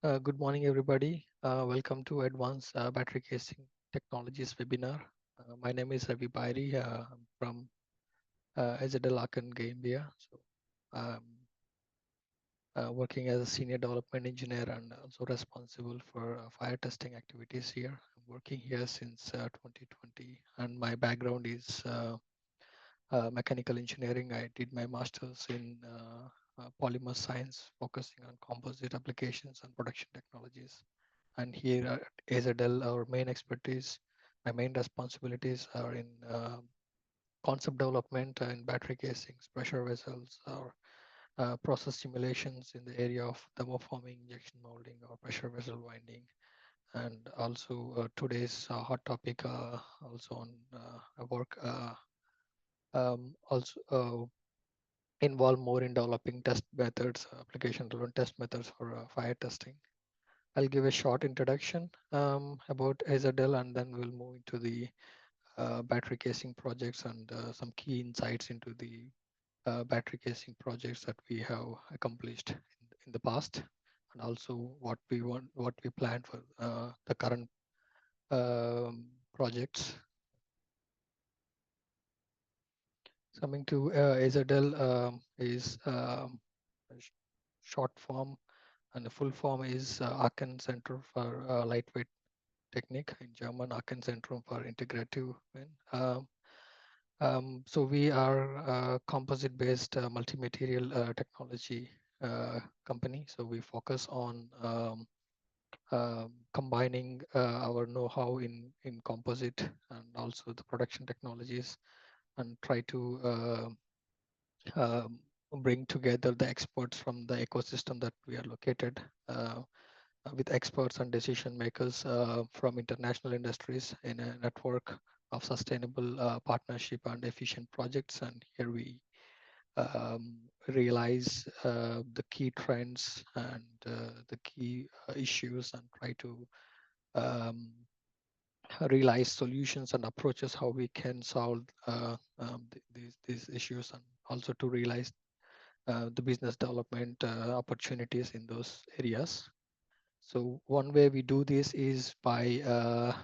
Good morning, everybody. Welcome to Advanced Battery Casing Technologies webinar. My name is Ravi Bairi. I'm from AZL Gambia. So I'm working as a senior development engineer and also responsible for fire testing activities here. I'm working here since 2020, and my background is mechanical engineering. I did my master's in polymer science, focusing on composite applications and production technologies. And here at AZL, our main expertise, my main responsibilities are in concept development and battery casings, pressure vessels, or process simulations in the area of thermoforming, injection molding, or pressure vessel winding. And also today's hot topic also on work also involve more in developing test methods, application-driven test methods for fire testing. I'll give a short introduction about AZL, and then we'll move into the battery casing projects and some key insights into the battery casing projects that we have accomplished in the past, and also what we plan for the current projects. Coming to AZL is short form, and the full form is Aachen Center for Lightweight Technique, in German, Aachen Zentrum für Integrative. So we are a composite-based multi-material technology company. So we focus on combining our know-how in composite and also the production technologies, and try to bring together the experts from the ecosystem that we are located with experts and decision makers from international industries in a network of sustainable partnership and efficient projects. And here we realize the key trends and the key issues, and try to um, realize solutions and approaches how we can solve these issues, and also to realize the business development opportunities in those areas. So one way we do this is by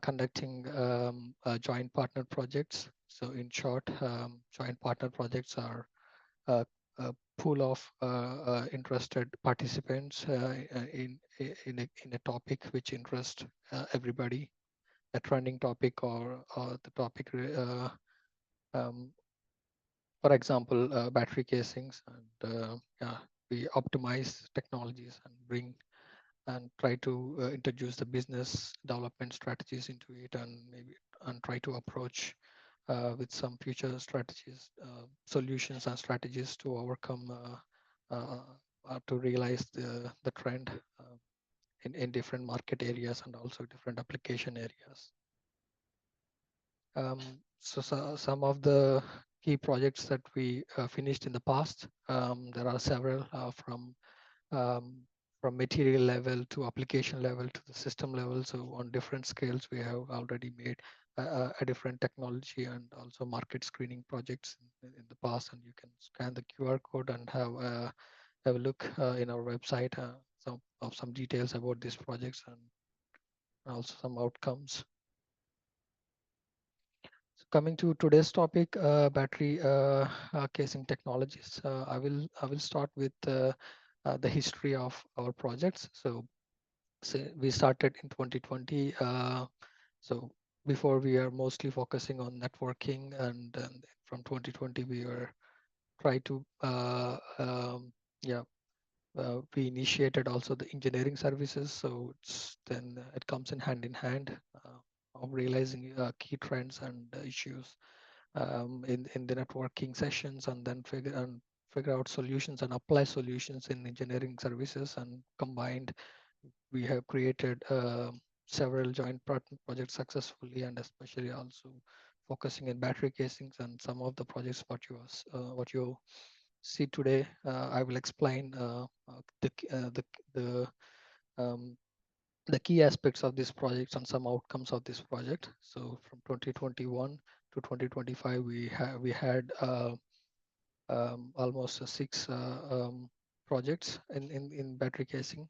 conducting joint partner projects. So in short, joint partner projects are a pool of interested participants in a topic which interests everybody, a trending topic, or the topic, um, for example, battery casings, and yeah, we optimize technologies and bring and try to introduce the business development strategies into it, and maybe and try to approach with some future strategies, solutions and strategies to overcome to realize the trend in different market areas and also different application areas. Um, so some of the key projects that we finished in the past, there are several um, from material level to application level to the system level. So on different scales, we have already made a different technology and also market screening projects in the past. And you can scan the QR code and have a look in our website, some details about these projects and also some outcomes. So coming to today's topic, battery casing technologies. I will start with the history of our projects. So we started in 2020. So before, we are mostly focusing on networking, and from 2020 we were try to yeah, we initiated also the engineering services. So then it comes in hand of realizing key trends and issues in the networking sessions, and then figure out solutions and apply solutions in engineering services. And combined, we have created several joint projects successfully, and especially also focusing in battery casings. And some of the projects what you see today, I will explain the um, the key aspects of this project and some outcomes of this project. So from 2021 to 2025, we had almost six projects in battery casing.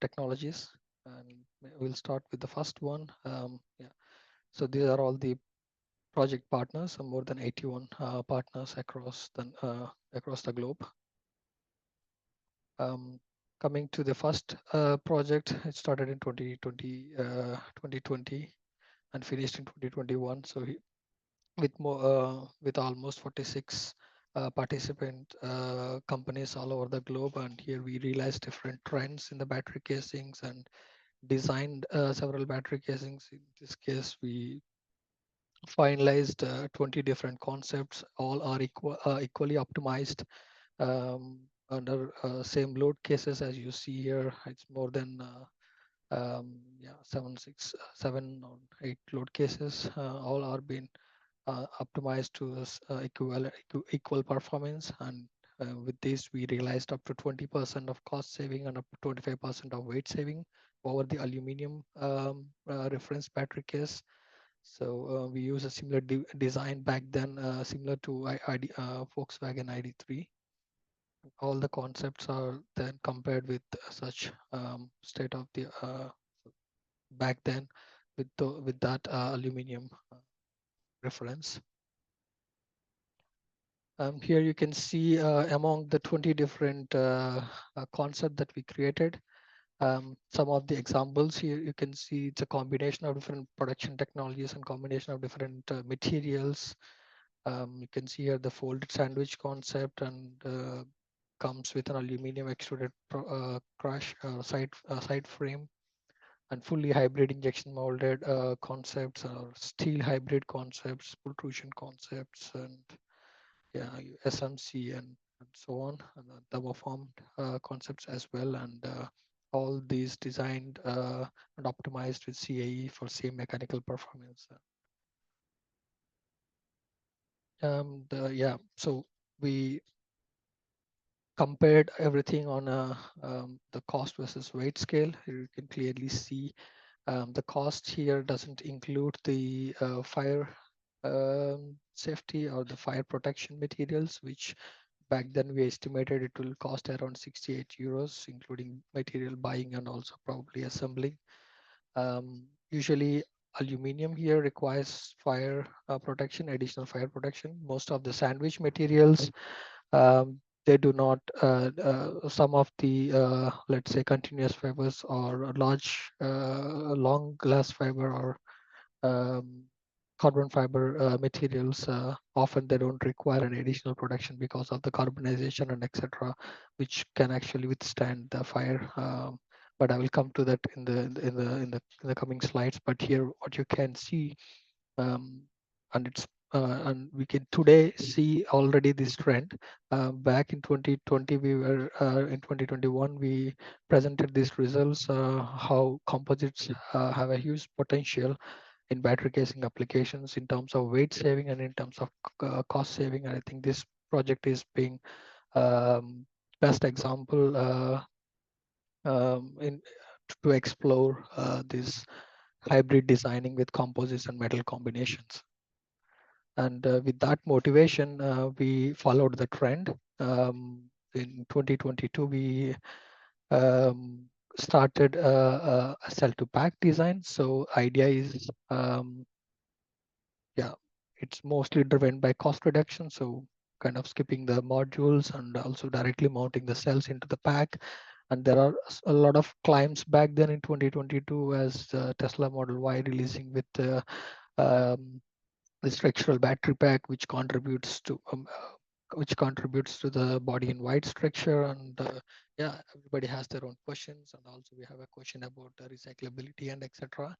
technologies, and we'll start with the first one. Yeah. So these are all the project partners, more than 81 partners across the globe. Um, Coming to the first project, it started in 2020 and finished in 2021. So with almost 46 participant companies all over the globe, and here we realized different trends in the battery casings and designed several battery casings. In this case, we finalized 20 different concepts. All are equally optimized under same load cases as you see here. It's more than yeah, 8 load cases. All are being optimized to equal performance, and with this we realized up to 20% of cost saving and up to 25% of weight saving over the aluminum reference battery case. So we use a similar design back then, similar to Volkswagen ID3. All the concepts are then compared with such state of the back then with that aluminum reference. Here you can see among the 20 different concepts that we created, some of the examples here. You can see it's a combination of different production technologies and combination of different materials. You can see here the folded sandwich concept, and comes with an aluminum extruded crush side frame, and fully hybrid injection molded concepts, or steel hybrid concepts, protrusion concepts, and yeah, SMC and so on, and thermoformed concepts as well, and all these designed and optimized with CAE for same mechanical performance. Yeah, so we compared everything on the cost versus weight scale. Here you can clearly see the cost here doesn't include the fire safety or the fire protection materials, which back then we estimated it will cost around 68 euros, including material buying and also probably assembling. Usually aluminum here requires fire protection, additional fire protection. Most of the sandwich materials, they do not. Some of the let's say continuous fibers or large long glass fiber or um, carbon fiber materials, often they don't require an additional protection because of the carbonization and etc., which can actually withstand the fire. But I will come to that in the coming slides. But here, what you can see, um, and we can today see already this trend. Back in 2020, we were in 2021, we presented these results, how composites have a huge potential in battery casing applications in terms of weight saving and in terms of cost saving. And I think this project is being best example in to explore this hybrid designing with composites and metal combinations. And with that motivation, we followed the trend. In 2022, we um, started a cell to pack design. So idea is yeah, it's mostly driven by cost reduction. So kind of skipping the modules and also directly mounting the cells into the pack. And there are a lot of climbs back then in 2022 as Tesla Model Y releasing with um, the structural battery pack, which contributes to the body in white structure. And yeah, everybody has their own questions, and also we have a question about recyclability and etc.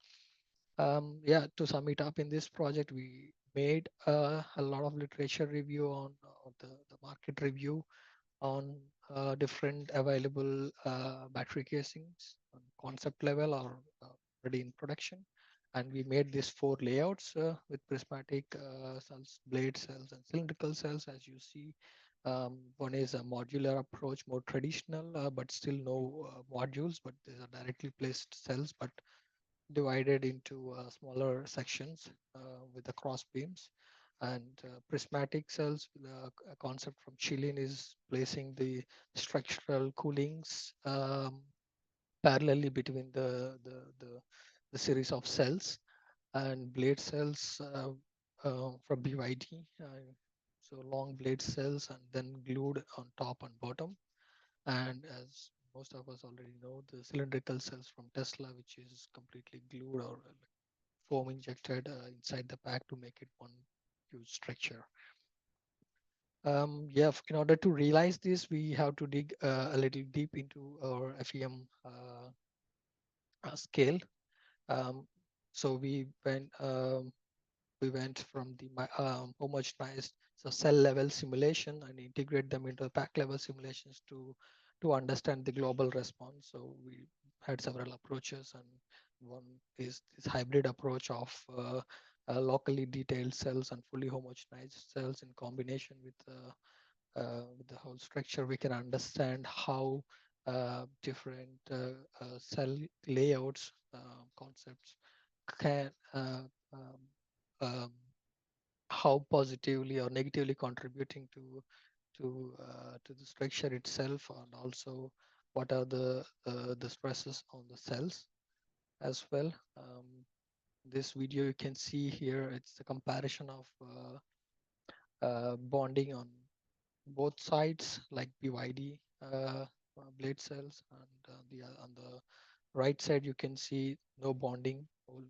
Yeah, to sum it up, in this project, we made a lot of literature review on the market review on different available battery casings on concept level or already in production. And we made these 4 layouts with prismatic cells, blade cells, and cylindrical cells, as you see. One is a modular approach, more traditional, but still no modules, but these are directly placed cells, but divided into smaller sections with the cross beams. And prismatic cells, a concept from Chilean, is placing the structural coolings parallelly between the series of cells and blade cells from BYD. So long blade cells and then glued on top and bottom. And as most of us already know, the cylindrical cells from Tesla, which is completely glued or like foam injected inside the pack to make it one huge structure. Yeah, in order to realize this, we have to dig a little deep into our FEM scale. Um, so we went from the homogenized so cell level simulation and integrate them into the pack level simulations to understand the global response. So we had several approaches, and one is this hybrid approach of locally detailed cells and fully homogenized cells in combination with the whole structure. We can understand how different cell layouts concepts can um, um, how positively or negatively contributing to the structure itself, and also what are the stresses on the cells as well. This video you can see here, it's the comparison of bonding on both sides, like BYD blade cells, and on the right side you can see no bonding on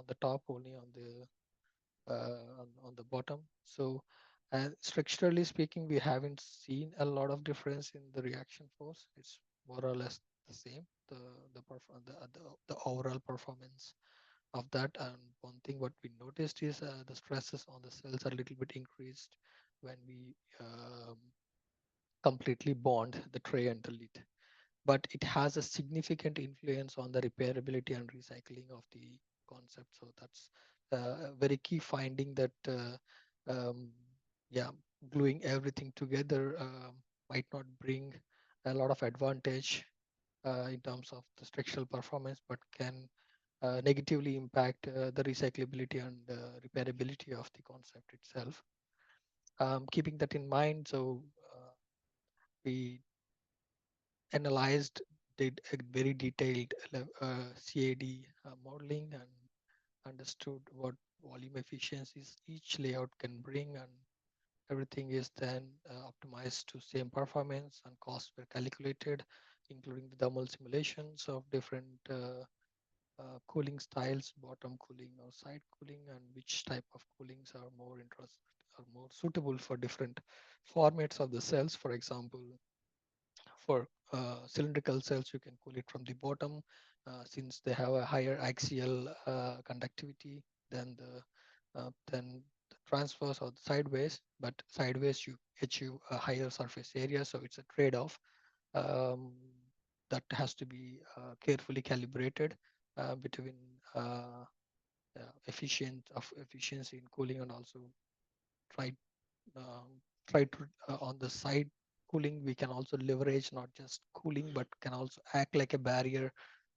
the top, only on the bottom. So, and structurally speaking, we haven't seen a lot of difference in the reaction force. It's more or less the same. The overall performance of that. And one thing what we noticed is the stresses on the cells are a little bit increased when we completely bond the tray and the lid, but it has a significant influence on the repairability and recycling of the concept. So that's a very key finding that yeah, gluing everything together might not bring a lot of advantage in terms of the structural performance, but can negatively impact the recyclability and repairability of the concept itself. Keeping that in mind, so we analyzed, did a very detailed CAD modeling, and understood what volume efficiencies each layout can bring, and everything is then optimized to same performance, and costs were calculated, including the thermal simulations of different cooling styles, bottom cooling or side cooling, and which type of coolings are more interest are more suitable for different formats of the cells. For example, for cylindrical cells, you can cool it from the bottom since they have a higher axial conductivity than the transverse or the sideways. But sideways, you achieve a higher surface area, so it's a trade-off um, that has to be carefully calibrated between uh, efficiency in cooling, and also try um, try to on the side cooling, we can also leverage not just cooling but can also act like a barrier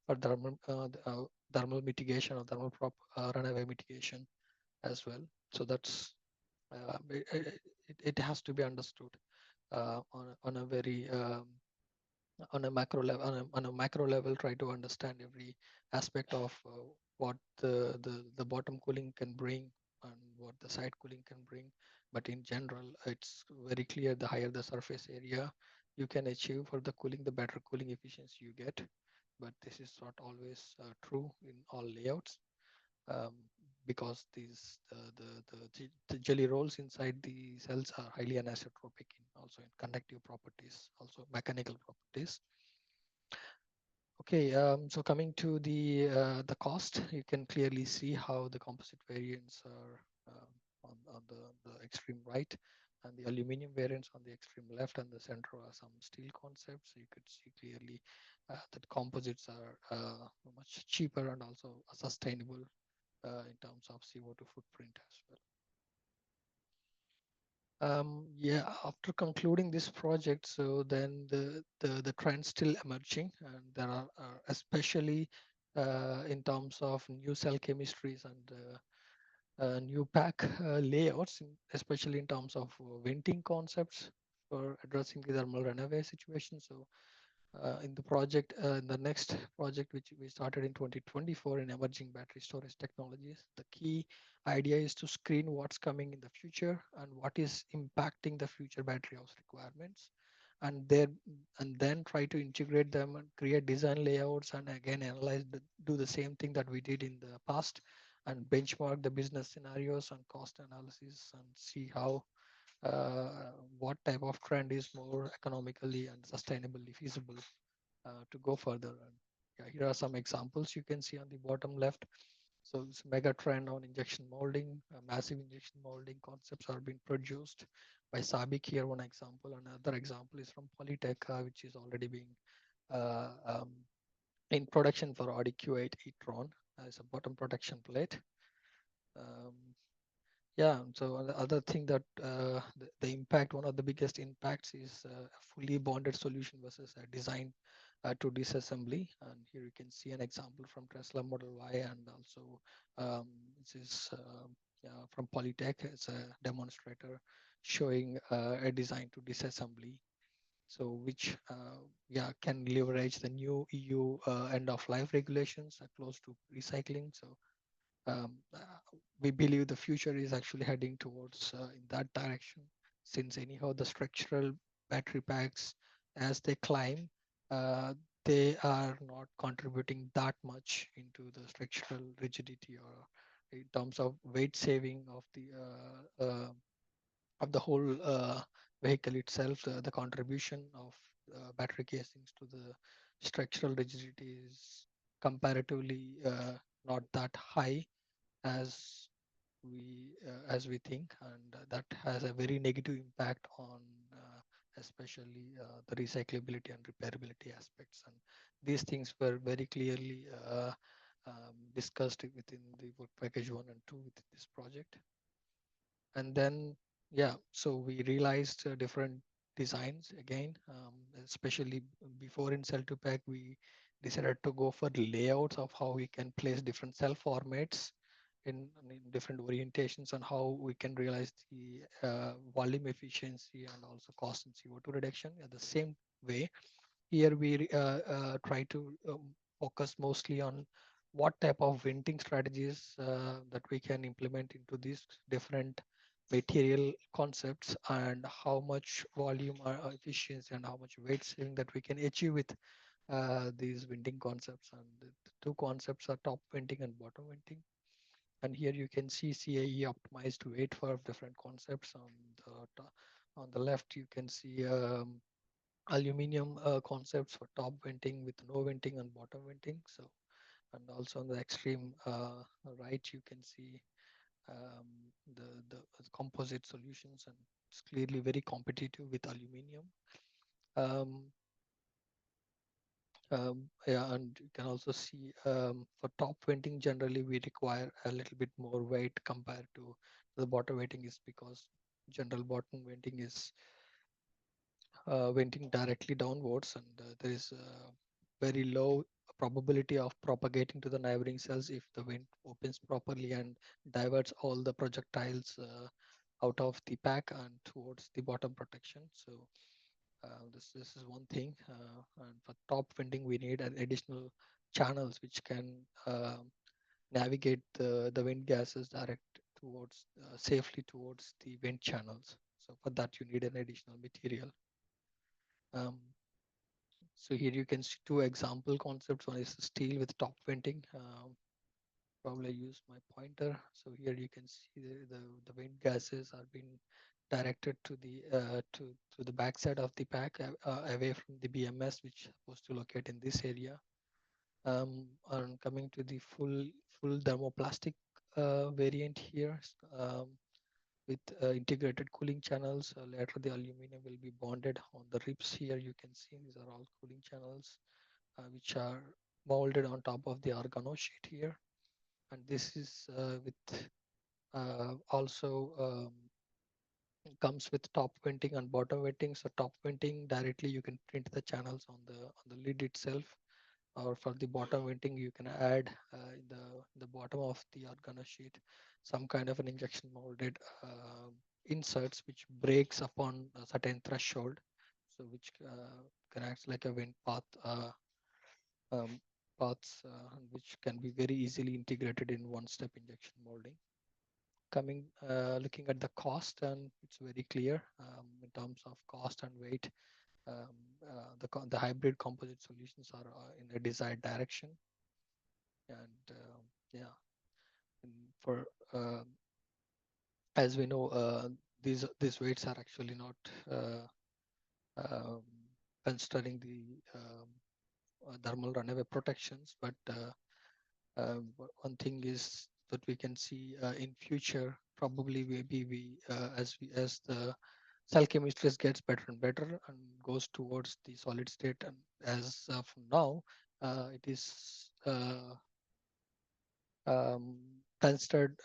for thermal mitigation or runaway mitigation as well. So that's it has to be understood on a very on a macro level, on a macro level, try to understand every aspect of what the bottom cooling can bring and what the side cooling can bring. But in general, it's very clear, the higher the surface area you can achieve for the cooling, the better cooling efficiency you get. But this is not always true in all layouts, um, because the jelly rolls inside the cells are highly anisotropic in also in conductive properties, also mechanical properties. Okay, so coming to the cost, you can clearly see how the composite variants are on the extreme right, and the aluminum variants on the extreme left, and the center are some steel concepts. So you could see clearly that composites are much cheaper and also sustainable in terms of CO2 footprint as well. Yeah, after concluding this project, so then the trend still emerging, and there are especially in terms of new cell chemistries and new pack layouts, especially in terms of venting concepts for addressing the thermal runaway situation. So In the project, the next project which we started in 2024 in emerging battery storage technologies, the key idea is to screen what's coming in the future and what is impacting the future battery house requirements, and then try to integrate them and create design layouts, and again analyze do the same thing that we did in the past, and benchmark the business scenarios and cost analysis and see how what type of trend is more economically and sustainably feasible to go further. And yeah, here are some examples you can see on the bottom left. So it's mega trend on injection molding, massive injection molding concepts are being produced by Sabik here, one example. Another example is from Polytech, which is already being uh, um, in production for Audi Q8 e-tron as a bottom protection plate. Um, yeah, so the other thing that the impact, one of the biggest impacts is a fully bonded solution versus a design to disassembly. And here you can see an example from Tesla Model Y, and also this is yeah, from Polytech. It's a demonstrator showing a design to disassembly. So which yeah, can leverage the new EU end of life regulations close to recycling. So we believe the future is actually heading towards in that direction, since anyhow the structural battery packs, as they climb, uh, they are not contributing that much into the structural rigidity or in terms of weight saving of the whole vehicle itself. The contribution of battery casings to the structural rigidity is comparatively not that high as we think, and that has a very negative impact on especially the recyclability and repairability aspects. And these things were very clearly discussed within the work package 1 and 2 within this project. And then yeah, so we realized different designs again, especially before in cell to pack we decided to go for layouts of how we can place different cell formats in different orientations, and how we can realize the volume efficiency and also cost and CO2 reduction. At the same way, here we try to focus mostly on what type of venting strategies that we can implement into these different material concepts, and how much volume or efficiency and how much weight saving that we can achieve with these venting concepts. And the two concepts are top venting and bottom venting. And here you can see CAE optimized weight for different concepts. On the left, you can see aluminum concepts for top venting with no venting and bottom venting. So, and also on the extreme right, you can see um, the composite solutions, and it's clearly very competitive with aluminum. Um, yeah, and you can also see for top venting, generally we require a little bit more weight compared to the bottom venting, is because general bottom venting is venting directly downwards, and there is a very low probability of propagating to the neighboring cells if the vent opens properly and diverts all the projectiles out of the pack and towards the bottom protection. So this is one thing. And for top venting, we need an additional channels which can navigate the vent gases direct towards safely towards the vent channels. So for that, you need an additional material. Um, so here you can see two example concepts. One is steel with top venting. Probably I use my pointer. So here you can see the vent gases are being directed to the backside of the pack, away from the BMS, which is supposed to locate in this area. And coming to the full thermoplastic variant here, with integrated cooling channels. Later, the aluminum will be bonded on the ribs here. You can see these are all cooling channels which are molded on top of the organo sheet here. And this is with also comes with top venting and bottom venting. So top venting, directly you can print the channels on the lid itself, or for the bottom venting you can add in the bottom of the organo sheet some kind of an injection molded inserts which breaks upon a certain threshold, so which can act like a wind path, um, paths, which can be very easily integrated in one-step injection molding. Looking at the cost, and it's very clear in terms of cost and weight. Um, the hybrid composite solutions are in a desired direction, and yeah, and for as we know, these weights are actually not uh, um, considering the thermal runaway protections, but one thing is that we can see in future, probably maybe as the cell chemistry gets better and better and goes towards the solid state, and as of now, it is considered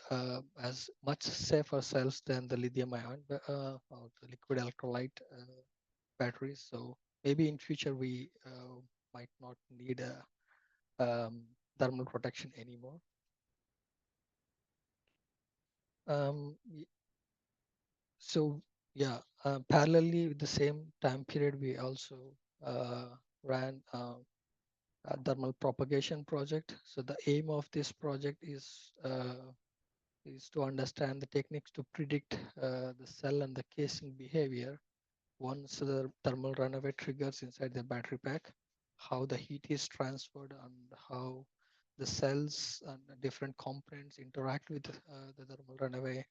as much safer cells than the lithium ion or the liquid electrolyte batteries. So maybe in future we might not need a thermal protection anymore. Um, y- so yeah, parallelly with the same time period, we also uh, ran a thermal propagation project. So the aim of this project is to understand the techniques to predict the cell and the casing behavior once the thermal runaway triggers inside the battery pack, how the heat is transferred, and how the cells and the different components interact with the thermal runaway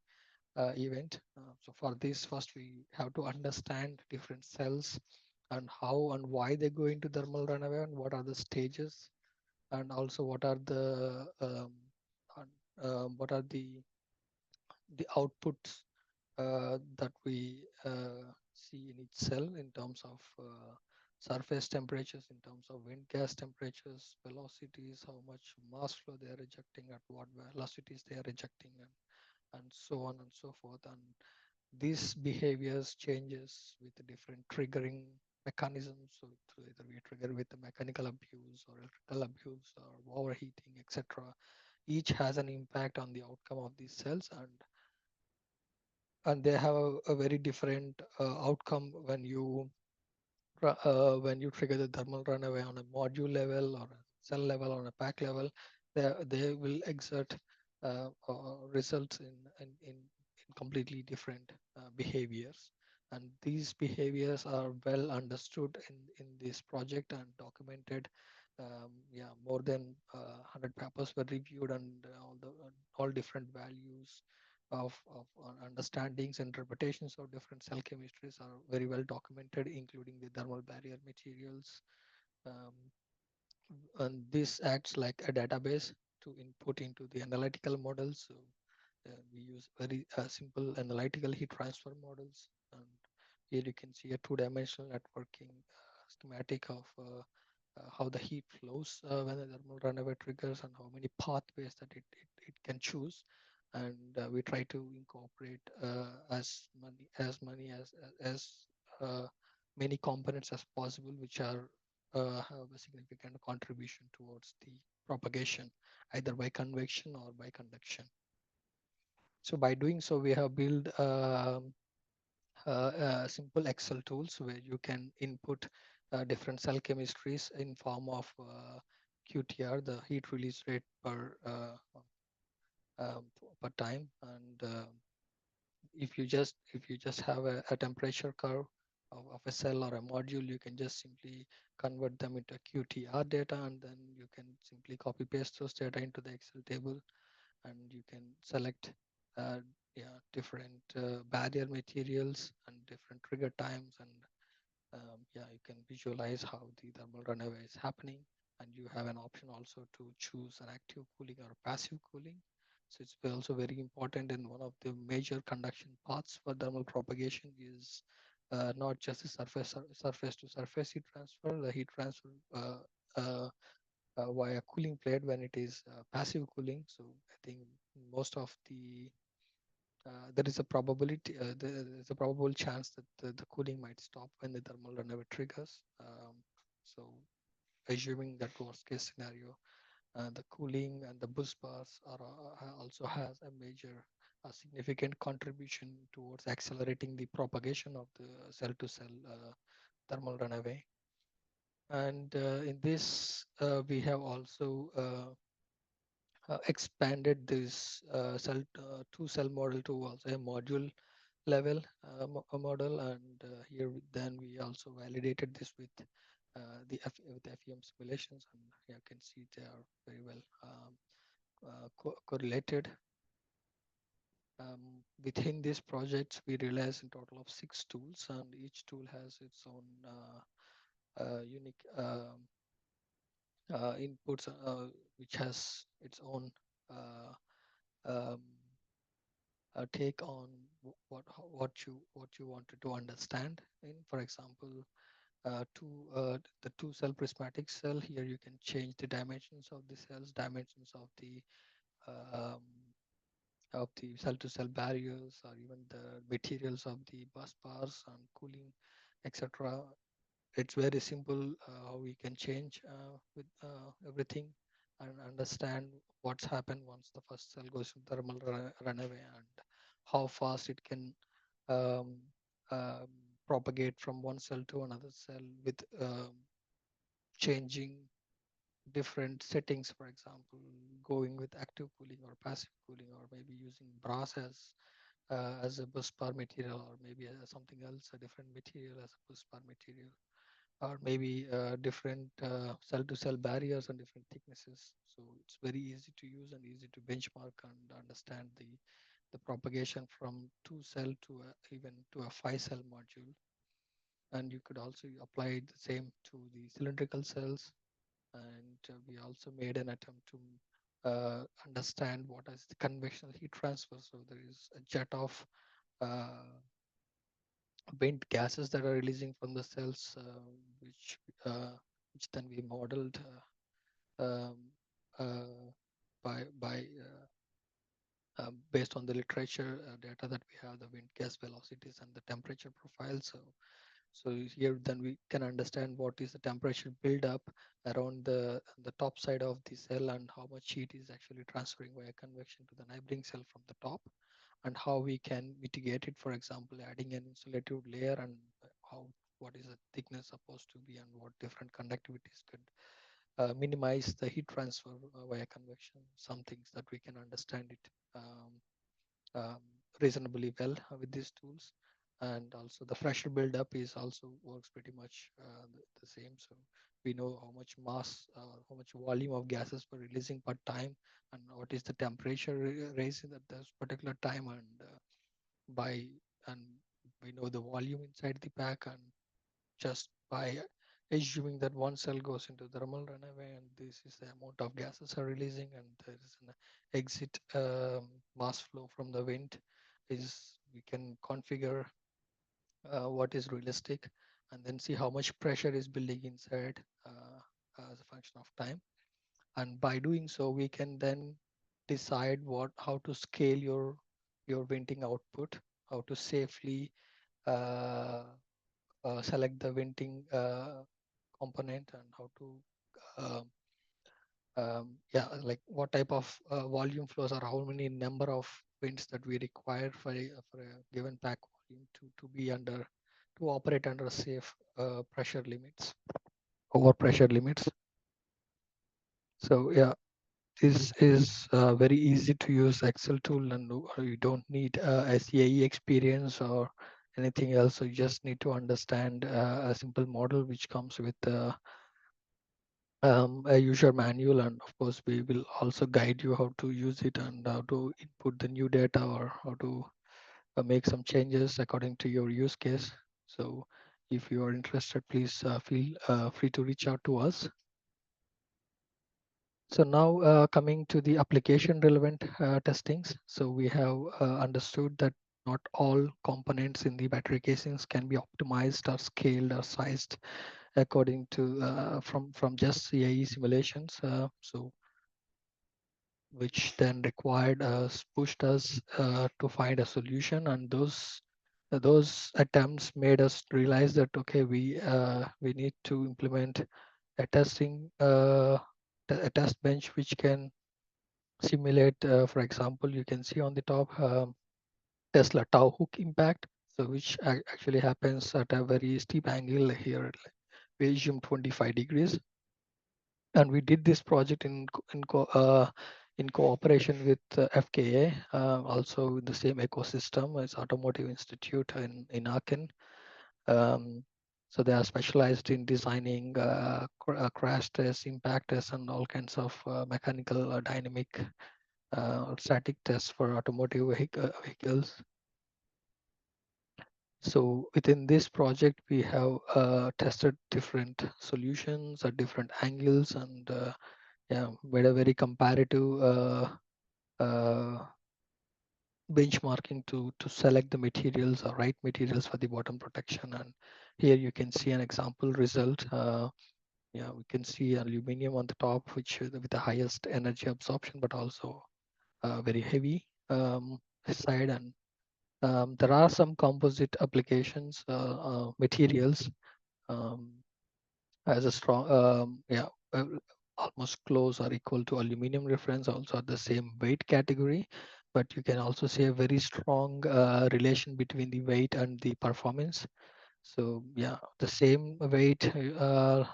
event. So for this, first we have to understand different cells and how and why they go into thermal runaway, and what are the stages, and also what are the outputs that we see in each cell in terms of surface temperatures, in terms of wind gas temperatures, velocities, how much mass flow they are ejecting, at what velocities they are ejecting, and so on and so forth. And these behaviors changes with the different triggering mechanisms. So either we trigger with the mechanical abuse or electrical abuse or overheating, etc. Each has an impact on the outcome of these cells, and they have a very different outcome when you trigger the thermal runaway on a module level or a cell level or a pack level. They will exert results in completely different behaviors, and these behaviors are well understood in this project and documented. Yeah, more than 100 papers were reviewed, and all different values of understandings and interpretations of different cell chemistries are very well documented, including the thermal barrier materials. Um, and this acts like a database to input into the analytical models. So we use very simple analytical heat transfer models. And here you can see a two-dimensional networking schematic of how the heat flows when the thermal runaway triggers, and how many pathways that it can choose. And we try to incorporate as uh, many components as possible, which are have a significant contribution towards the propagation, either by convection or by conduction. So by doing so, we have built simple Excel tools where you can input different cell chemistries in form of QTR, the heat release rate per time. And if you just have a temperature curve of a cell or a module, you can just simply convert them into QTR data, and then you can simply copy paste those data into the Excel table, and you can select uh, yeah, different barrier materials and different trigger times, and yeah, you can visualize how the thermal runaway is happening. And you have an option also to choose an active cooling or passive cooling. So it's also very important, and one of the major conduction paths for thermal propagation is not just the surface to surface heat transfer, the heat transfer uh, via cooling plate when it is passive cooling. So I think most of there is a probability, there is a probable chance that the cooling might stop when the thermal runaway triggers. So assuming that worst case scenario, the cooling and the bus bars are also has a major significant contribution towards accelerating the propagation of the cell to cell thermal runaway. And in this, we have also expanded this two cell model to also a module level model. And here then we also validated this with with FEM simulations, and you can see they are very well correlated. Within these projects, we realized in total of 6 tools, and each tool has its own unique inputs, which has its own uh, um, take on what you wanted to understand. In, for example, the two cell prismatic cell. Here you can change the dimensions of the cells, dimensions um, of the cell to cell barriers, or even the materials of the bus bars and cooling, etc. It's very simple how we can change with everything and understand what's happened once the first cell goes to thermal runaway, and how fast it can um, um, propagate from one cell to another cell with changing different settings. For example, going with active cooling or passive cooling, or maybe using brass as a bus bar material, or maybe something else, a different material as a bus bar material, or maybe different cell-to-cell barriers and different thicknesses. So it's very easy to use and easy to benchmark and understand the propagation from two cell to even to a 5 cell module. And you could also apply the same to the cylindrical cells. And we also made an attempt to understand what is the convectional heat transfer. So there is a jet of uh, vent gases that are releasing from the cells, which uh, which then we modeled um, uh, by based on the literature data that we have, the wind gas velocities and the temperature profile. So here then we can understand what is the temperature buildup around the top side of the cell, and how much heat is actually transferring via convection to the neighboring cell from the top, and how we can mitigate it. For example, adding an insulative layer, and how what is the thickness supposed to be, and what different conductivities could minimize the heat transfer via convection. Some things that we can understand it um, reasonably well with these tools. And also the pressure buildup is also works pretty much the same. So we know how much mass, how much volume of gases we're releasing per time, and what is the temperature raising at this particular time, and by and we know the volume inside the pack, and just by assuming that one cell goes into thermal runaway, and this is the amount of gases are releasing, and there is an exit mass flow from the wind, is we can configure what is realistic, and then see how much pressure is building inside as a function of time. And by doing so, we can then decide how to scale your venting output, how to safely uh, select the venting component, and how to um, like what type of volume flows, or how many number of winds that we require for a given pack volume to be under to operate under safe pressure limits, over pressure limits. So yeah, this is a very easy to use Excel tool, and you don't need a CAE experience or anything else. So you just need to understand a simple model which comes with a user manual, and of course we will also guide you how to use it and how to input the new data, or how to make some changes according to your use case. So if you are interested, please feel free to reach out to us. So now coming to the application relevant testings. So we have understood that not all components in the battery casings can be optimized or scaled or sized according to from just CAE simulations. So which then required us, pushed us to find a solution, and those attempts made us realize that okay, we need to implement a testing a test bench which can simulate, for example, you can see on the top Tesla tau hook impact, so which actually happens at a very steep angle here. we assume 25 degrees. And we did this project in cooperation with FKA, also in the same ecosystem as Automotive Institute in Aachen. Um, so they are specialized in designing crash tests, impact tests, and all kinds of mechanical or dynamic or static tests for automotive vehicles. So within this project, we have tested different solutions at different angles and yeah, made a very comparative benchmarking to select the materials or right materials for the bottom protection. And here you can see an example result. Yeah, we can see aluminum on the top, which with the highest energy absorption, but also very heavy side. And there are some composite applications, materials um, as a strong, yeah, almost close or equal to aluminum reference, also at the same weight category. But you can also see a very strong relation between the weight and the performance. So yeah, the same weight,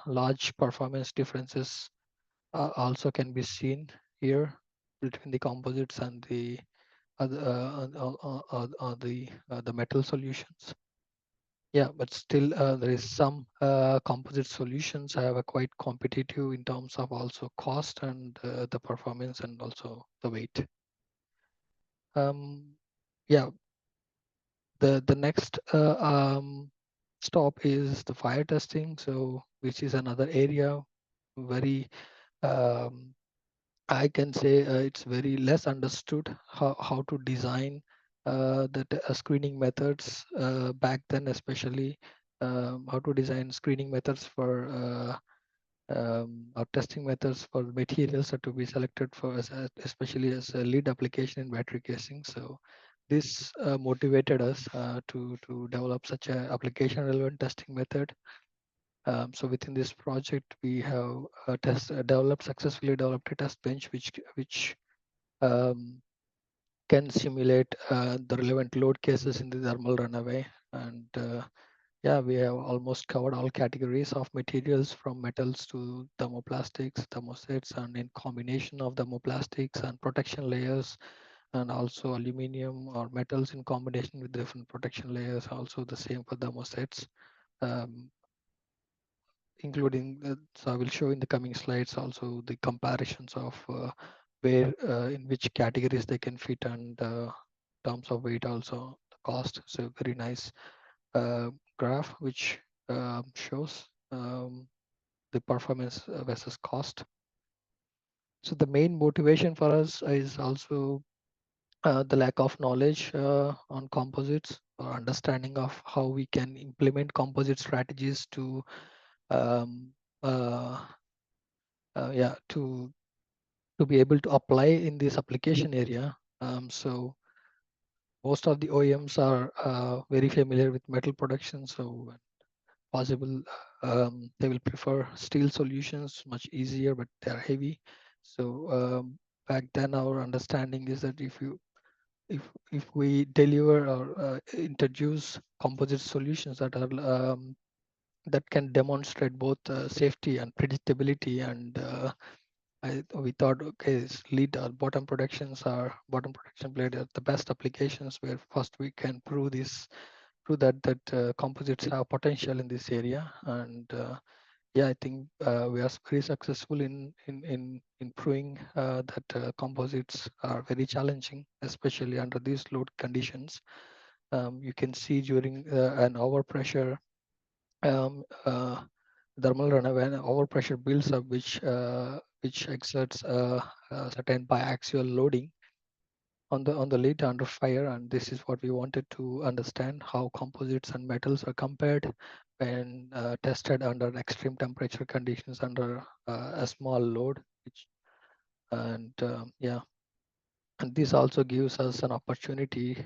large performance differences also can be seen here between the composites and the the metal solutions. Yeah, but still there is some composite solutions have a quite competitive in terms of also cost and the performance and also the weight. Um, yeah, the next stop is the fire testing. So which is another area very um, I can say it's very less understood how to design screening methods back then, especially how to design screening methods for or testing methods for materials that to be selected for, especially as a lead application in battery casing. So this motivated us to develop such a application relevant testing method. So within this project, we have successfully developed a test bench which um, can simulate the relevant load cases in the thermal runaway. And yeah, we have almost covered all categories of materials from metals to thermoplastics, thermosets, and in combination of thermoplastics and protection layers, and also aluminum or metals in combination with different protection layers. Also the same for thermosets. Um, Including so I will show in the coming slides also the comparisons of where in which categories they can fit and terms of weight, also the cost. So very nice graph which shows the performance versus cost. So the main motivation for us is also the lack of knowledge on composites or understanding of how we can implement composite strategies to um, uh, yeah, to be able to apply in this application area. So most of the OEMs are very familiar with metal production, so when possible they will prefer steel solutions, much easier, but they are heavy. So back then our understanding is that if we deliver or introduce composite solutions that are that can demonstrate both safety and predictability and we thought, okay, lead or bottom protection blade are the best applications where first we can prove that composites have potential in this area. And yeah, I think we are very successful in proving that composites are very challenging, especially under these load conditions. You can see during an overpressure um, uh, thermal runaway, when overpressure builds up, which exerts certain biaxial loading on the lid under fire. And this is what we wanted to understand, how composites and metals are compared when tested under extreme temperature conditions under a small load. And yeah, and this also gives us an opportunity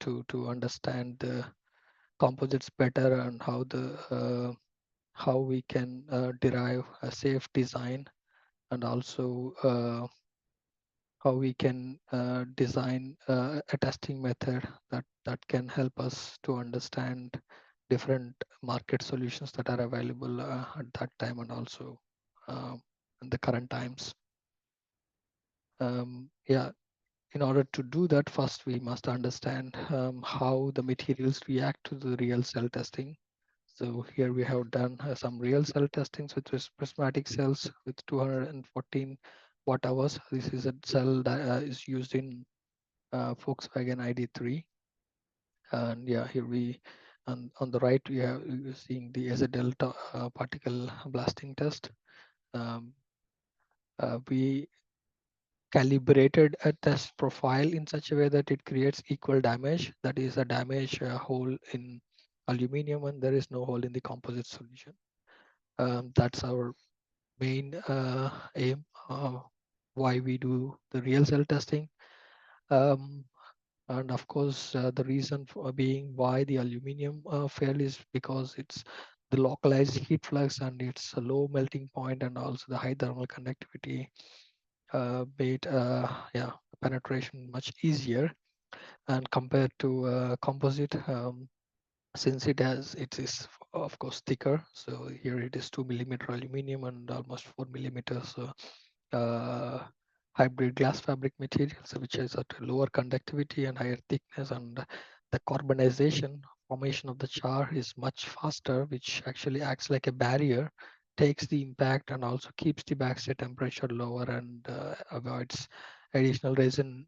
to understand the composites better and how we can derive a safe design, and also how we can design a testing method that can help us to understand different market solutions that are available at that time, and also um, in the current times. Yeah, in order to do that, first we must understand how the materials react to the real cell testing. So here we have done some real cell testings with prismatic cells with 214 watt hours. This is a cell that is used in Volkswagen ID3. And yeah, here we, on the right, we have you're seeing the AZL particle blasting test. Um, we calibrated a test profile in such a way that it creates equal damage. That is a damage hole in aluminum, and there is no hole in the composite solution. That's our main aim, why we do the real cell testing. Um, and of course, the reason for being why the aluminum fail is because it's the localized heat flux and its a low melting point, and also the high thermal conductivity made yeah, penetration much easier. And compared to composite, since it is of course thicker, so here it is 2 millimeter aluminum and almost 4 millimeters uh, hybrid glass fabric materials, which is at a lower conductivity and higher thickness, and the carbonization formation of the char is much faster, which actually acts like a barrier, takes the impact and also keeps the backside temperature lower, and avoids additional resin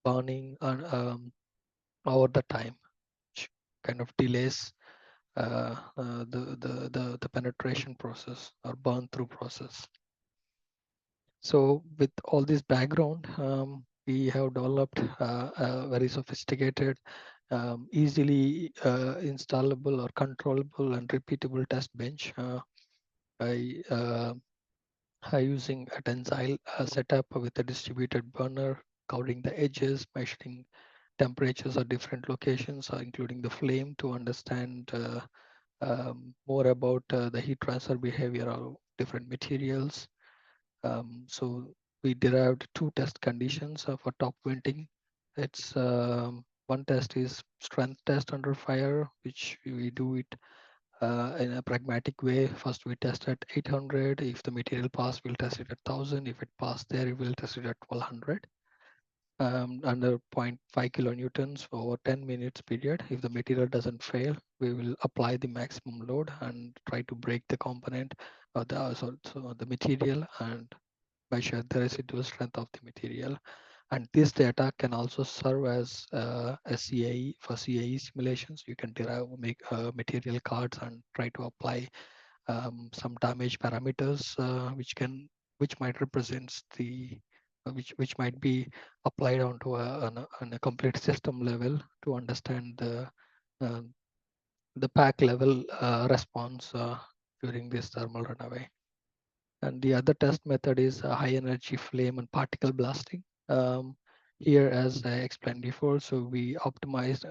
burning over the time, which kind of delays the penetration process or burn through process. So with all this background, we have developed a very sophisticated, easily installable or controllable and repeatable test bench by using a tensile setup with a distributed burner covering the edges, measuring temperatures at different locations, including the flame, to understand more about the heat transfer behavior of different materials. So we derived two test conditions for top venting. It's one test is strength test under fire, which we do it in a pragmatic way. First, we test at 800. If the material pass, we'll test it at 1000. If it passed there, we'll test it at 1200. Under zero point 0.5 kilonewtons for over 10 minutes period. If the material doesn't fail, we will apply the maximum load and try to break the component or the material and measure the residual strength of the material. And this data can also serve as a CAE for CAE simulations. You can make material cards and try to apply some damage parameters, which might represent the which might be applied onto on a complete system level to understand uh, the pack level response during this thermal runaway. And the other test method is high energy flame and particle blasting. Here, as I explained before, so we optimized,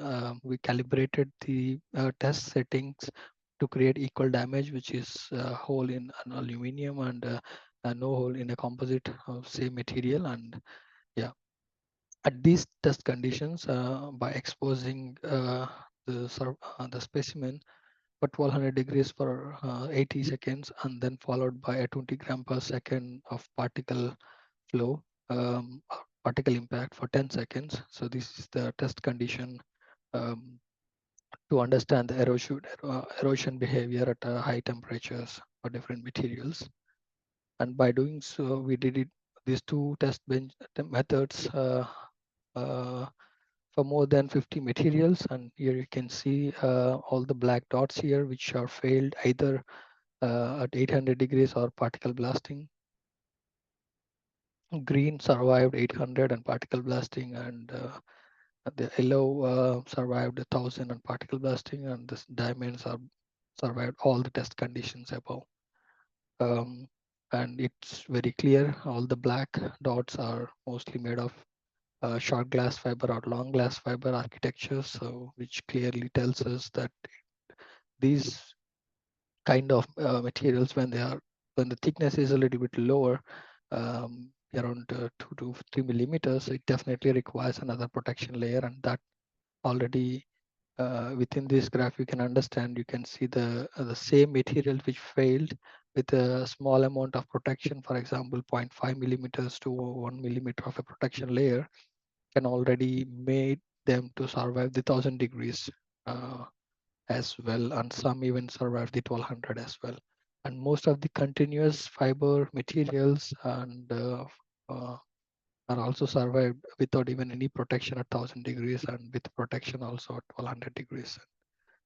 we calibrated the test settings to create equal damage, which is hole in an aluminum and no hole in a composite of same material. And yeah, at these test conditions, by exposing the specimen for 1200 degrees for 80 seconds, and then followed by a 20 gram per second of particle flow, particle impact for 10 seconds. So this is the test condition um, to understand the erosion behavior at high temperatures for different materials. And by doing so, we did it these two test bench methods uh, for more than 50 materials. And here you can see all the black dots here, which are failed either at 800 degrees or particle blasting. Green survived 800 and particle blasting, and the yellow survived 1000 and particle blasting, and the diamonds are survived all the test conditions above. Um, and it's very clear all the black dots are mostly made of short glass fiber or long glass fiber architecture, so which clearly tells us that these kind of materials, when the thickness is a little bit lower, around 2 to 3 millimeters, it definitely requires another protection layer, and that already within this graph, you can understand, you can see the same material which failed with a small amount of protection, for example, 0.5 millimeters to 1 millimeter of a protection layer, can already made them to survive the 1000 degrees as well, and some even survive the 1200 as well. And most of the continuous fiber materials and uh, are also survived without even any protection at 1000 degrees, and with protection also at 1200 degrees.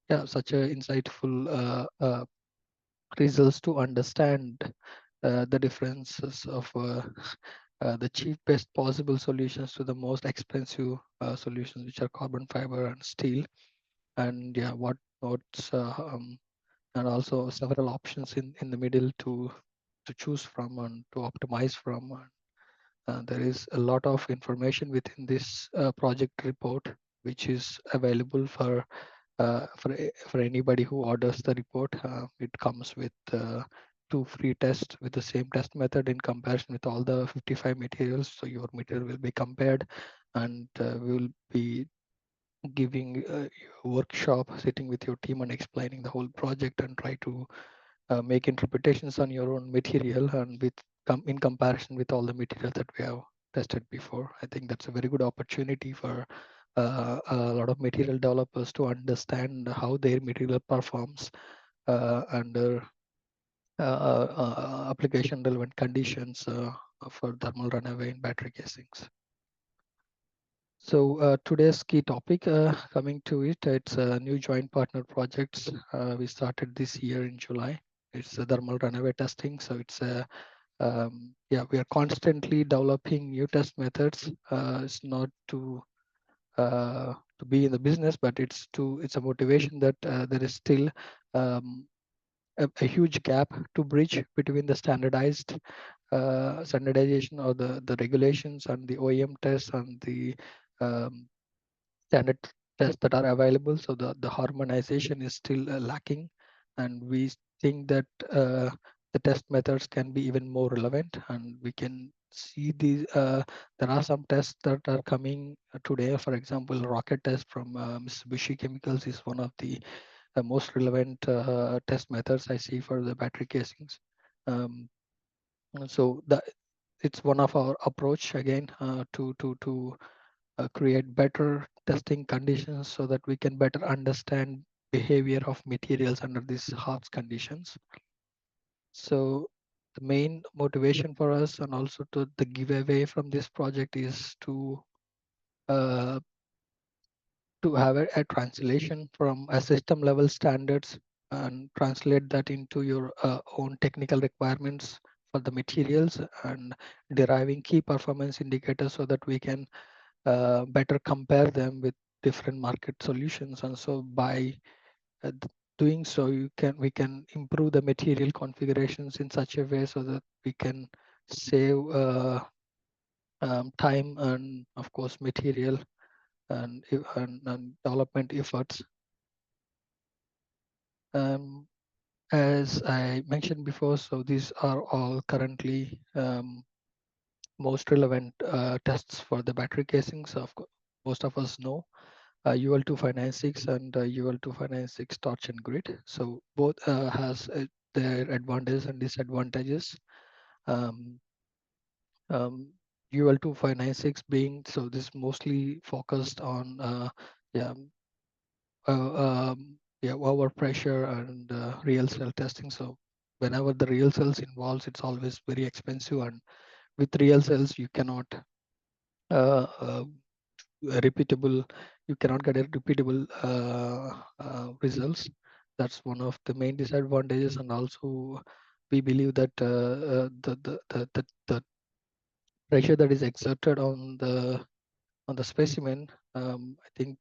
Yeah, such a insightful results to understand the differences of the cheapest possible solutions to the most expensive solutions, which are carbon fiber and steel. And yeah, what's and also several options in the middle to choose from and to optimize from. There is a lot of information within this project report, which is available for anybody who orders the report. It comes with two free tests with the same test method in comparison with all the 55 materials. So your material will be compared, and we will be giving a workshop, sitting with your team and explaining the whole project and try to make interpretations on your own material and in comparison with all the materials that we have tested before. I think that's a very good opportunity for a lot of material developers to understand how their material performs under application relevant conditions for thermal runaway in battery casings. So today's key topic, coming to it, it's a new joint partner projects. We started this year in July. It's a thermal runaway testing. So it's a yeah, we are constantly developing new test methods. It's not to be in the business, but it's a motivation that there is still um, a huge gap to bridge between the standardization or the regulations and the OEM tests and the um, standard tests that are available. So the harmonization is still lacking, and we think that the test methods can be even more relevant, and we can see these. There are some tests that are coming today. For example, rocket test from Mitsubishi Chemicals is one of the most relevant test methods I see for the battery casings. Um, so that it's one of our approach again to create better testing conditions so that we can better understand behavior of materials under these harsh conditions. So the main motivation for us and also the giveaway from this project is uh, to have a translation from a system level standards and translate that into your own technical requirements for the materials, and deriving key performance indicators so that we can better compare them with different market solutions. And so by doing so, we can improve the material configurations in such a way so that we can save time and of course material and development efforts. Um, as I mentioned before, so these are all currently most relevant tests for the battery casings. Most of us know UL2596 and UL2596 torch and grid. So both has their advantages and disadvantages. Um, um, UL2596 being, so this mostly focused on yeah, yeah, overpressure and real cell testing. So whenever the real cells involves, it's always very expensive, and with real cells you cannot uh, uh, repeatable, you cannot get a repeatable results. That's one of the main disadvantages. And also we believe that the pressure that is exerted on the specimen, I think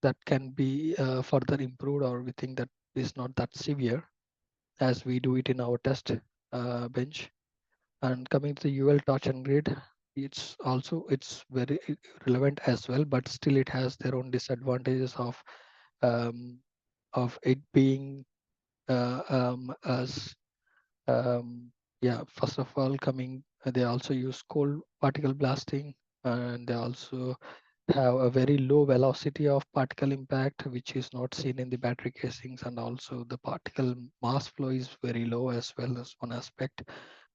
that can be further improved, or we think that is not that severe as we do it in our test bench. And coming to the UL touch and grid, it's very relevant as well, but still it has their own disadvantages um, of it being as yeah. First of all, coming they also use cold particle blasting, and they also have a very low velocity of particle impact, which is not seen in the battery casings, and also the particle mass flow is very low as well as one aspect.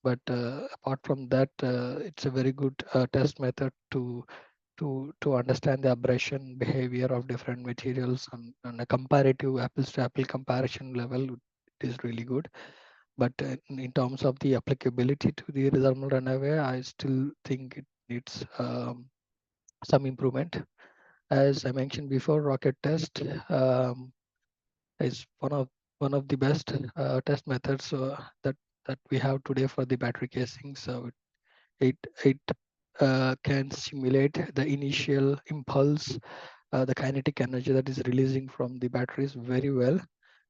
But apart from that, it's a very good test method to understand the abrasion behavior of different materials, and a comparative apples to apple comparison level. It is really good. But in terms of the applicability to the thermal runaway, I still think it needs some improvement. As I mentioned before, rocket test is one of the best test methods that we have today for the battery casing. So it can simulate the initial impulse, the kinetic energy that is releasing from the batteries very well.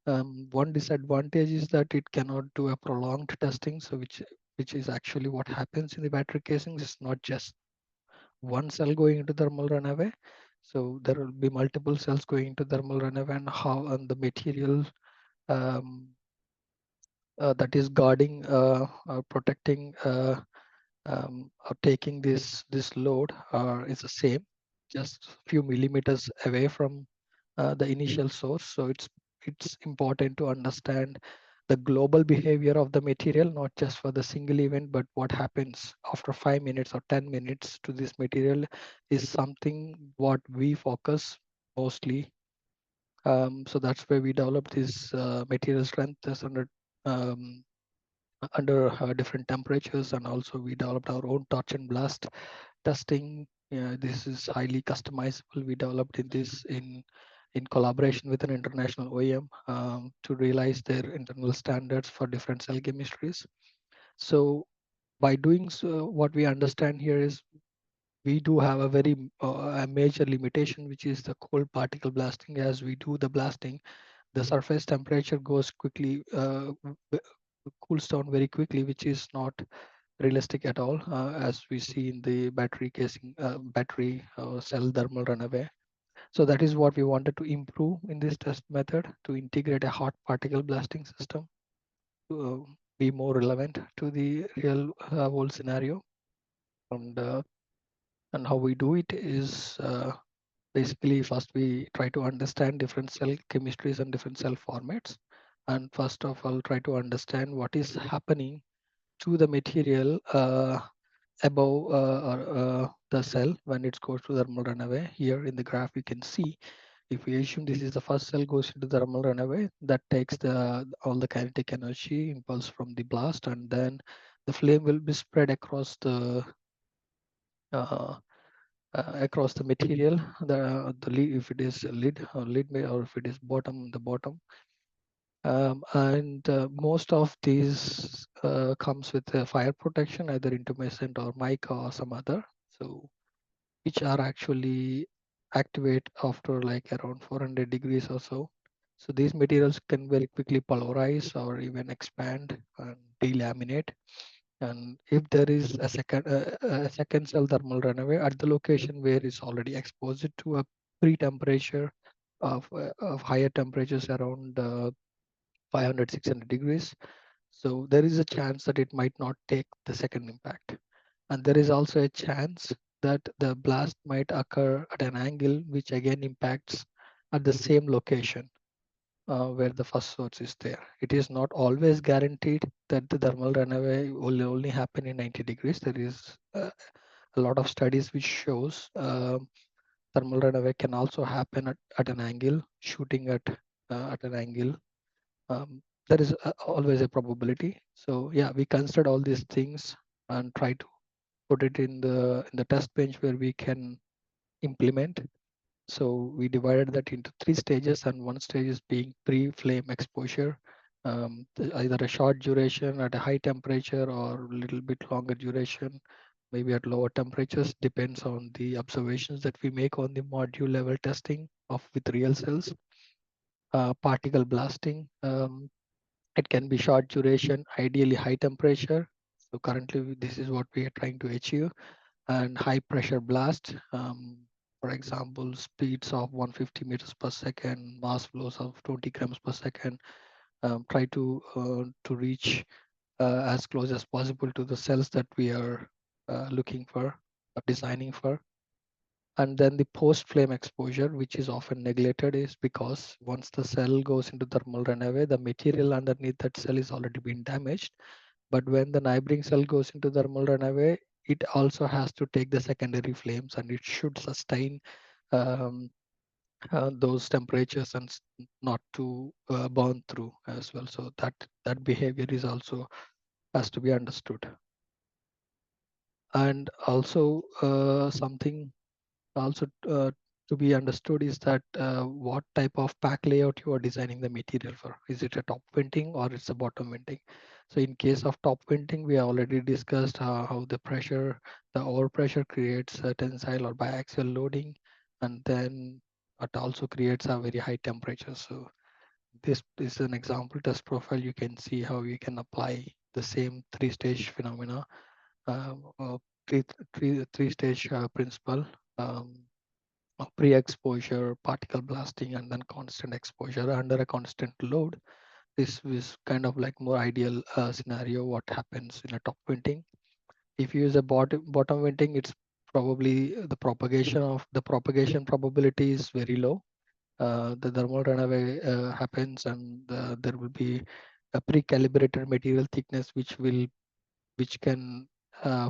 One disadvantage is that it cannot do a prolonged testing, so which is actually what happens in the battery casings. It's not just one cell going into thermal runaway. So there will be multiple cells going into thermal runaway, and how and the material um, that is guarding, protecting, or taking this load is the same, just few millimeters away from the initial source. So it's important to understand the global behavior of the material, not just for the single event, but what happens after 5 minutes or 10 minutes to this material is something what we focus mostly. So that's where we develop this material strength as um, under different temperatures, and also we developed our own torch and blast testing. This is highly customizable. We developed in collaboration with an international OEM to realize their internal standards for different cell chemistries. So by doing so, what we understand here is we do have a very a major limitation, which is the cold particle blasting. As we do the blasting, the surface temperature goes quickly, cools down very quickly, which is not realistic at all, as we see in the battery casing, battery cell thermal runaway. So that is what we wanted to improve in this test method, to integrate a hot particle blasting system to be more relevant to the real world scenario. And and how we do it is basically first we try to understand different cell chemistries and different cell formats, and first of all try to understand what is happening to the material above the cell when it goes to thermal runaway. Here in the graph you can see, if we assume this is the first cell goes into thermal runaway, that takes the all the kinetic energy impulse from the blast, and then the flame will be spread uh, across the material. The lid, if it is lid or or if it is bottom, the bottom. And most of these comes with fire protection, either intumescent or mica or some other. So which are actually activate after like around 400 degrees or so. So these materials can very quickly polarize or even expand and delaminate. And if there is a second cell thermal runaway at the location where it's already exposed to a pre-temperature of higher temperatures around 500, 600 degrees, so there is a chance that it might not take the second impact. And there is also a chance that the blast might occur at an angle which again impacts at the same location where the first source is there. It is not always guaranteed that the thermal runaway will only happen in 90 degrees. There is a lot of studies which shows thermal runaway can also happen at an angle, shooting at an angle. There is always a probability. So yeah, we considered all these things and try to put it in the test bench where we can implement. So we divided that into three stages, and one stage is being pre-flame exposure, either a short duration at a high temperature or a little bit longer duration, maybe at lower temperatures, depends on the observations that we make on the module level testing of with real cells. Particle blasting, it can be short duration, ideally high temperature. So currently this is what we are trying to achieve, and high pressure blast. For example, speeds of 150 meters per second, mass flows of 20 grams per second. Try to reach as close as possible to the cells that we are looking for, designing for. And then the post flame exposure, which is often neglected, is because once the cell goes into thermal runaway, the material underneath that cell is already been damaged. But when the neighboring cell goes into thermal runaway, it also has to take the secondary flames, and it should sustain um, those temperatures and not to burn through as well. So that behavior is also has to be understood. And also something also to be understood is that what type of pack layout you are designing the material for. Is it a top venting or it's a bottom venting? So in case of top venting, we already discussed how the overpressure creates a tensile or biaxial loading, and then it also creates a very high temperature. So this is an example test profile. You can see how you can apply the same three-stage phenomena, um, uh, three-stage principle. Um, pre-exposure, particle blasting, and then constant exposure under a constant load. This is kind of like more ideal scenario what happens in a top venting. If you use a bottom venting, it's probably the propagation probability is very low. The thermal runaway happens, and there will be a pre-calibrated material thickness which can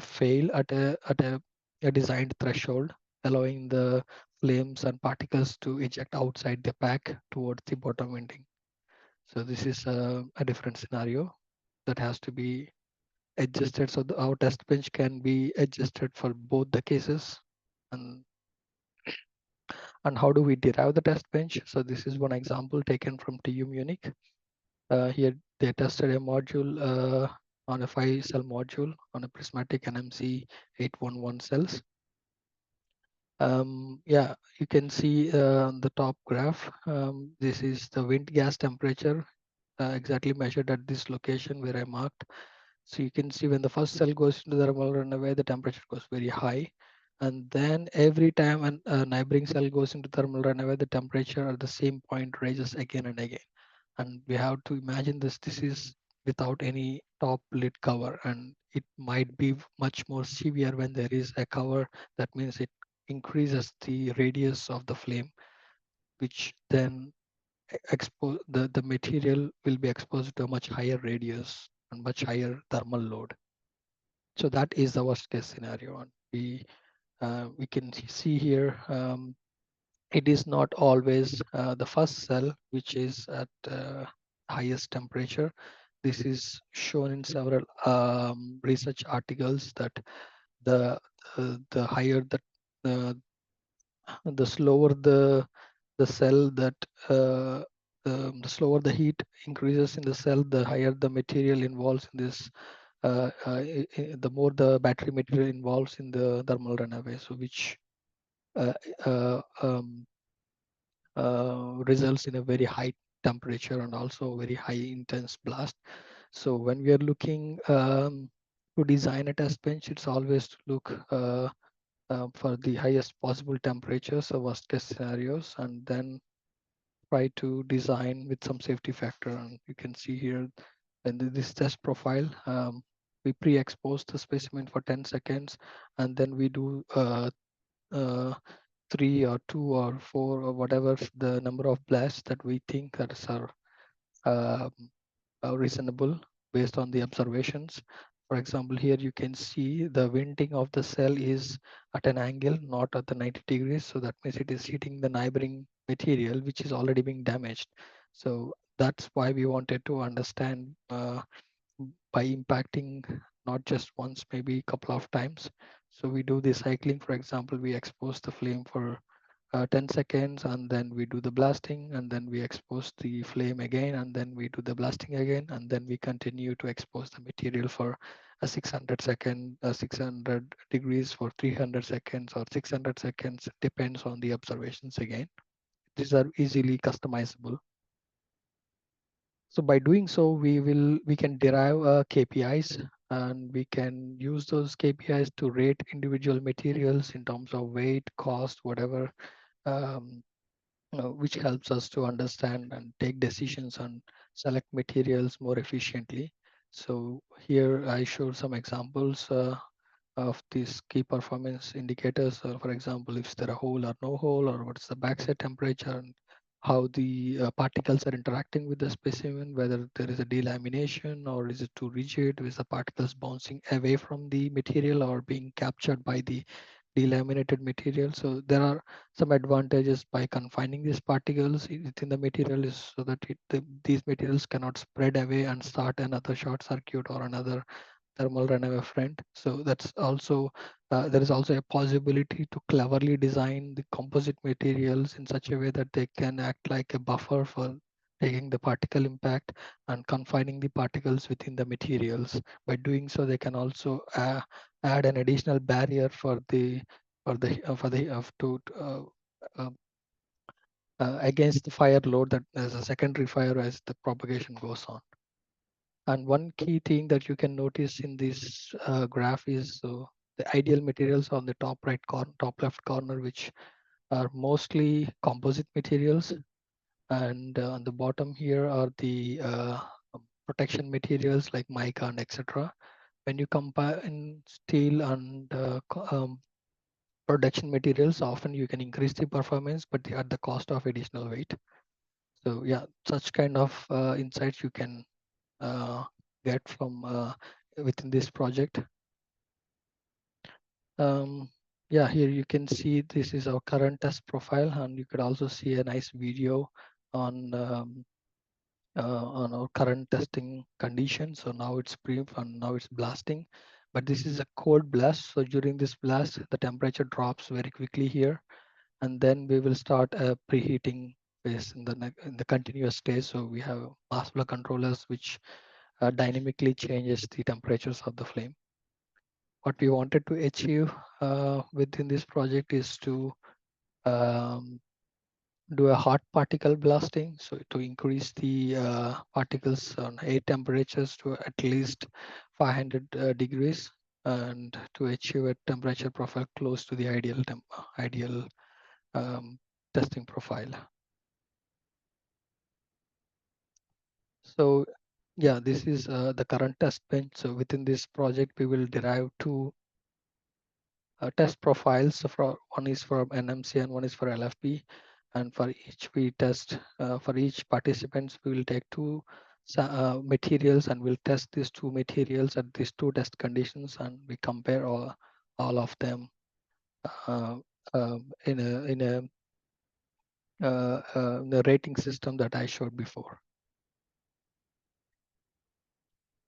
fail a designed threshold, allowing the flames and particles to eject outside the pack towards the bottom ending. So this is a different scenario that has to be adjusted. So our test bench can be adjusted for both the cases. And, and how do we derive the test bench? So this is one example taken from TU Munich. Here they tested a module on a 5-cell module on a prismatic NMC 811 cells. Yeah, you can see on the top graph, this is the wind gas temperature exactly measured at this location where I marked. So you can see when the first cell goes into the thermal runaway, the temperature goes very high. And then every time a neighboring cell goes into thermal runaway, the temperature at the same point raises again and again. And we have to imagine this is without any top lid cover, and it might be much more severe when there is a cover. That means it increases the radius of the flame, which then expose the material will be exposed to a much higher radius and much higher thermal load. So that is the worst case scenario. And we can see here it is not always the first cell which is at highest temperature. This is shown in several research articles that the higher uh, the slower the cell that the slower the heat increases in the cell, the higher the material involves in this. The more the battery material involves in the thermal runaway, so which uh, uh, um, results in a very high temperature and also very high intense blast. So when we are looking to design a test bench, it's always to look for the highest possible temperatures or worst case scenarios, and then try to design with some safety factor. And you can see here in this test profile, we pre-expose the specimen for 10 seconds, and then we do uh, 3 or 2 or 4 or whatever the number of blasts that we think that are um, reasonable based on the observations. For example, here you can see the venting of the cell is at an angle, not at the 90 degrees. So that means it is hitting the neighboring material, which is already being damaged. So that's why we wanted to understand by impacting not just once, maybe a couple of times. So we do the cycling, for example, we expose the flame for 10 seconds, and then we do the blasting, and then we expose the flame again, and then we do the blasting again, and then we continue to expose the material for a 600 degrees for 300 seconds or 600 seconds, depends on the observations again. These are easily customizable. So by doing so, we can derive KPIs, and we can use those KPIs to rate individual materials in terms of weight, cost, whatever, um, which helps us to understand and take decisions and select materials more efficiently. So here I show some examples of these key performance indicators. For example, if there a hole or no hole, or what's the backside temperature, and how the particles are interacting with the specimen, whether there is a delamination or is it too rigid, is the particles bouncing away from the material or being captured by the delaminated material. So there are some advantages by confining these particles within the material, is so that these materials cannot spread away and start another short circuit or another thermal runaway front. So that's also there is also a possibility to cleverly design the composite materials in such a way that they can act like a buffer for taking the particle impact and confining the particles within the materials. By doing so, they can also add an additional barrier for the for the uh, against the fire load that as a secondary fire as the propagation goes on. And one key thing that you can notice in this graph is the ideal materials on the top right corner, top left corner, which are mostly composite materials. And on the bottom here are the protection materials like mica and etc. When you compare in steel and production materials, often you can increase the performance, but at the cost of additional weight. So yeah, such kind of insights you can uh, get from within this project. Um, yeah, here you can see this is our current test profile, and you could also see a nice video on our current testing conditions. So now it's pre and now it's blasting, but this is a cold blast. So during this blast, the temperature drops very quickly here, and then we will start a preheating phase in in the continuous stage. So we have mass flow controllers which dynamically changes the temperatures of the flame. What we wanted to achieve within this project is to um, do a hot particle blasting, so to increase the particles on air temperatures to at least 500 degrees, and to achieve a temperature profile close to the ideal um, testing profile. So yeah, this is the current test bench. So within this project, we will derive two test profiles. So for one is for NMC and one is for LFP. And for each we test, for each participants, we will take two materials and we'll test these two materials at these two test conditions, and we compare all of them uh, in the rating system that I showed before.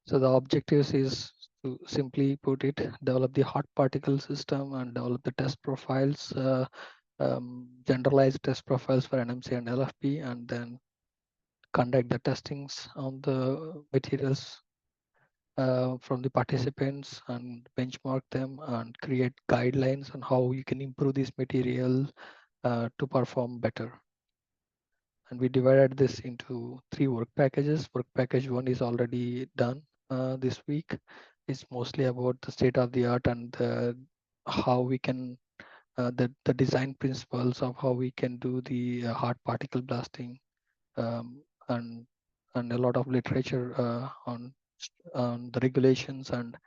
So the objectives is to simply put it, develop the hot particle system and develop the test profiles, generalized test profiles for NMC and LFP, and then conduct the testings on the materials from the participants and benchmark them and create guidelines on how you can improve this material to perform better. And we divided this into three work packages. Work package one is already done this week. It's mostly about the state of the art and how we can the design principles of how we can do the hard particle blasting, um, and a lot of literature on the regulations and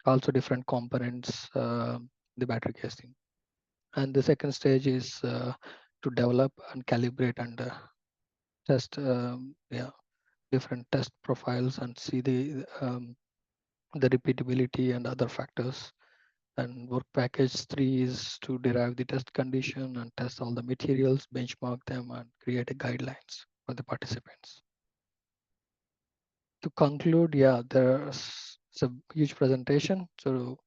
also different components the battery casing. And the second stage is to develop and calibrate and test yeah, different test profiles and see the repeatability and other factors. And work package 3 is to derive the test condition and test all the materials, benchmark them, and create a guidelines for the participants. To conclude, yeah, it's a huge presentation. So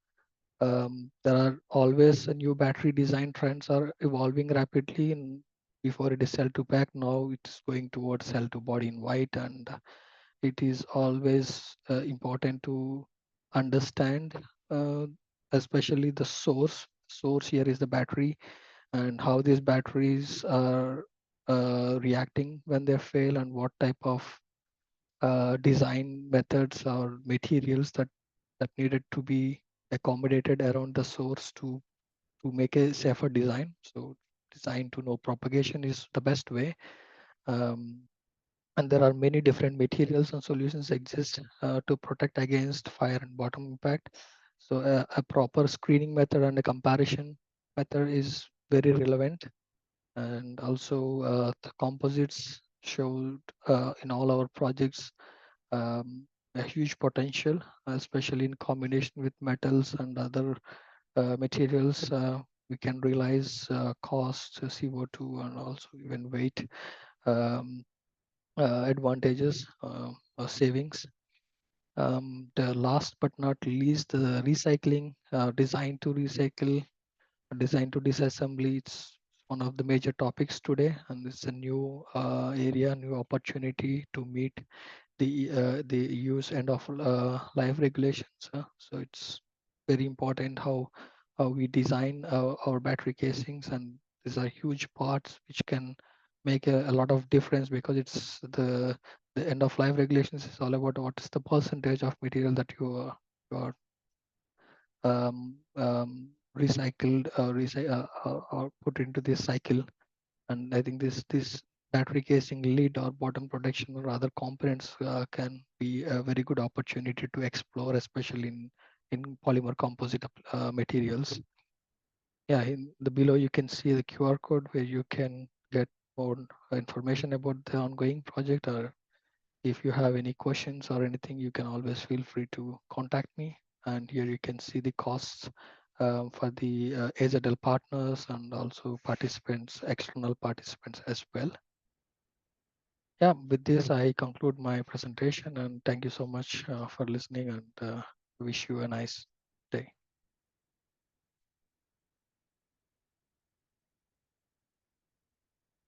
there are always a new battery design trends are evolving rapidly. And before it is cell to pack, now it's going towards cell to body in white, and it is always important to understand, uh, especially the source. Source here is the battery, and how these batteries are reacting when they fail, and what type of design methods or materials that needed to be accommodated around the source to make a safer design. So design to know propagation is the best way. Um, and there are many different materials and solutions exist to protect against fire and bottom impact. So a proper screening method and a comparison method is very relevant. And also the composites showed in all our projects a huge potential, especially in combination with metals and other materials. We can realize cost, CO2, and also even weight um, advantages or savings. The last but not least, the recycling, design to recycle, design to disassembly. It's one of the major topics today, and it's a new area, new opportunity to meet the use end of life regulations. So it's very important how we design our battery casings, and these are huge parts which can make a lot of difference, because it's the end of life regulations is all about what is the percentage of material that you are recycled or put into this cycle. And I think this battery casing lid or bottom protection or other components can be a very good opportunity to explore, especially in polymer composite materials. Yeah, in the below you can see the QR code where you can get more information about the ongoing project, or if you have any questions or anything, you can always feel free to contact me. And here you can see the costs for the AZL partners and also participants, external participants as well. Yeah, with this, I conclude my presentation, and thank you so much for listening, and wish you a nice